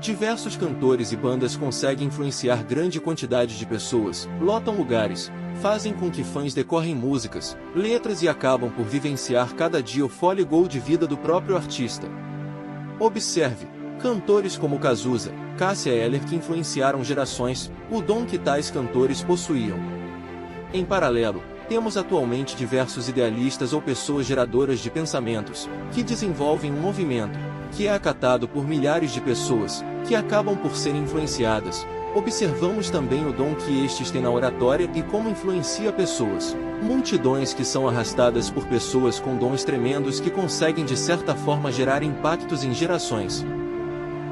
Diversos cantores e bandas conseguem influenciar grande quantidade de pessoas, lotam lugares, fazem com que fãs decorrem músicas, letras e acabam por vivenciar cada dia o fôlego de vida do próprio artista. Observe, cantores como Cazuza, Cássia Eller que influenciaram gerações, o dom que tais cantores possuíam. Em paralelo, temos atualmente diversos idealistas ou pessoas geradoras de pensamentos, que desenvolvem um movimento, que é acatado por milhares de pessoas, que acabam por ser influenciadas. Observamos também o dom que estes têm na oratória e como influencia pessoas. Multidões que são arrastadas por pessoas com dons tremendos que conseguem de certa forma gerar impactos em gerações.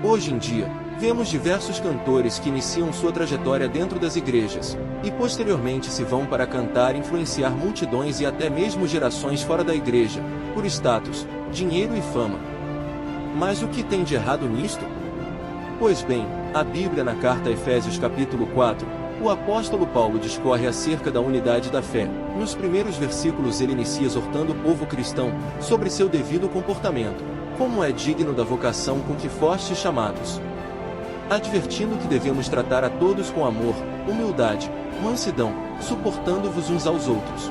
Hoje em dia, vemos diversos cantores que iniciam sua trajetória dentro das igrejas, e posteriormente se vão para cantar e influenciar multidões e até mesmo gerações fora da igreja, por status, dinheiro e fama. Mas o que tem de errado nisto? Pois bem, a Bíblia na carta a Efésios capítulo 4, o apóstolo Paulo discorre acerca da unidade da fé. Nos primeiros versículos ele inicia exortando o povo cristão sobre seu devido comportamento, como é digno da vocação com que fostes chamados, advertindo que devemos tratar a todos com amor, humildade, mansidão, suportando-vos uns aos outros.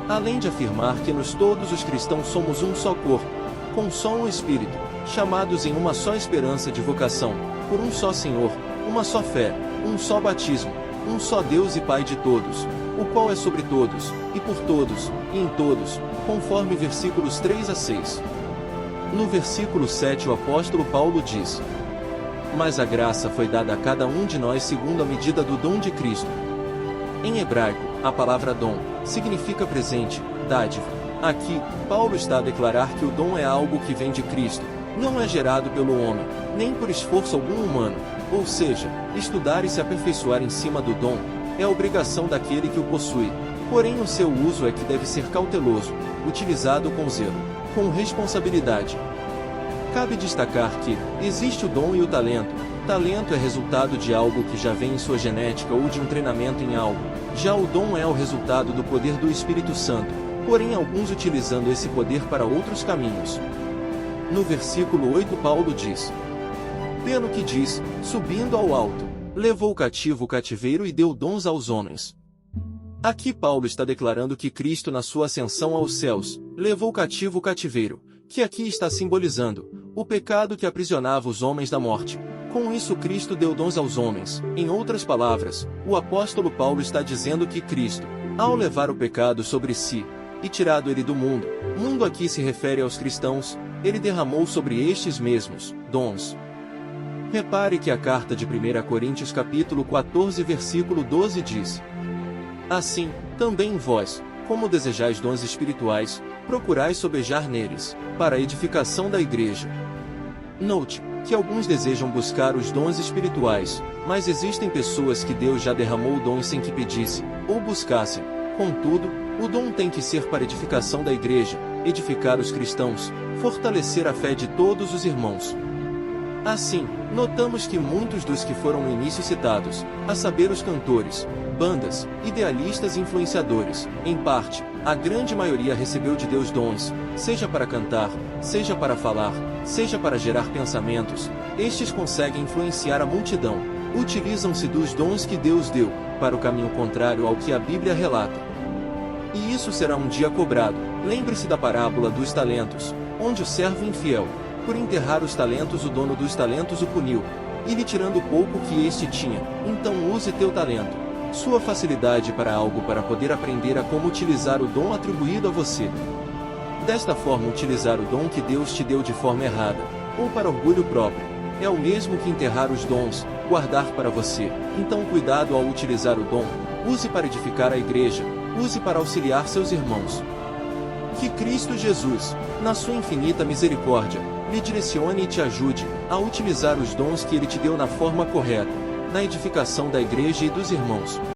Além de afirmar que nós todos os cristãos somos um só corpo, com só um Espírito, chamados em uma só esperança de vocação, por um só Senhor, uma só fé, um só batismo, um só Deus e Pai de todos, o qual é sobre todos, e por todos, e em todos, conforme versículos 3 a 6. No versículo 7 o apóstolo Paulo diz: mas a graça foi dada a cada um de nós segundo a medida do dom de Cristo. Em hebraico, a palavra dom significa presente, dádiva. Aqui, Paulo está a declarar que o dom é algo que vem de Cristo, não é gerado pelo homem, nem por esforço algum humano, ou seja, estudar e se aperfeiçoar em cima do dom, é a obrigação daquele que o possui, porém o seu uso é que deve ser cauteloso, utilizado com zelo, com responsabilidade. Cabe destacar que, existe o dom e o talento. Talento é resultado de algo que já vem em sua genética ou de um treinamento em algo. Já o dom é o resultado do poder do Espírito Santo, porém alguns utilizando esse poder para outros caminhos. No versículo 8 Paulo diz: pelo que diz, subindo ao alto, levou cativo o cativeiro e deu dons aos homens. Aqui Paulo está declarando que Cristo na sua ascensão aos céus, levou cativo o cativeiro, que aqui está simbolizando o pecado que aprisionava os homens da morte. Com isso Cristo deu dons aos homens. Em outras palavras, o apóstolo Paulo está dizendo que Cristo, ao levar o pecado sobre si, e tirado ele do mundo aqui se refere aos cristãos, ele derramou sobre estes mesmos dons. Repare que a carta de 1 Coríntios capítulo 14 versículo 12 diz: assim, também vós, como desejais dons espirituais, procurai sobejar neles, para a edificação da igreja. Note que alguns desejam buscar os dons espirituais, mas existem pessoas que Deus já derramou dons sem que pedissem, ou buscassem. Contudo, o dom tem que ser para edificação da igreja, edificar os cristãos, fortalecer a fé de todos os irmãos. Assim, notamos que muitos dos que foram no início citados, a saber os cantores, bandas, idealistas e influenciadores, em parte, a grande maioria recebeu de Deus dons, seja para cantar, seja para falar, seja para gerar pensamentos. Estes conseguem influenciar a multidão, utilizam-se dos dons que Deus deu, para o caminho contrário ao que a Bíblia relata. E isso será um dia cobrado. Lembre-se da parábola dos talentos, onde o servo infiel, por enterrar os talentos o dono dos talentos o puniu, e lhe tirando o pouco que este tinha. Então use teu talento, sua facilidade para algo para poder aprender a como utilizar o dom atribuído a você. Desta forma utilizar o dom que Deus te deu de forma errada, ou para orgulho próprio, é o mesmo que enterrar os dons, guardar para você. Então cuidado ao utilizar o dom, use para edificar a igreja, use para auxiliar seus irmãos. Que Cristo Jesus, na sua infinita misericórdia, lhe direcione e te ajude a utilizar os dons que Ele te deu na forma correta, na edificação da igreja e dos irmãos.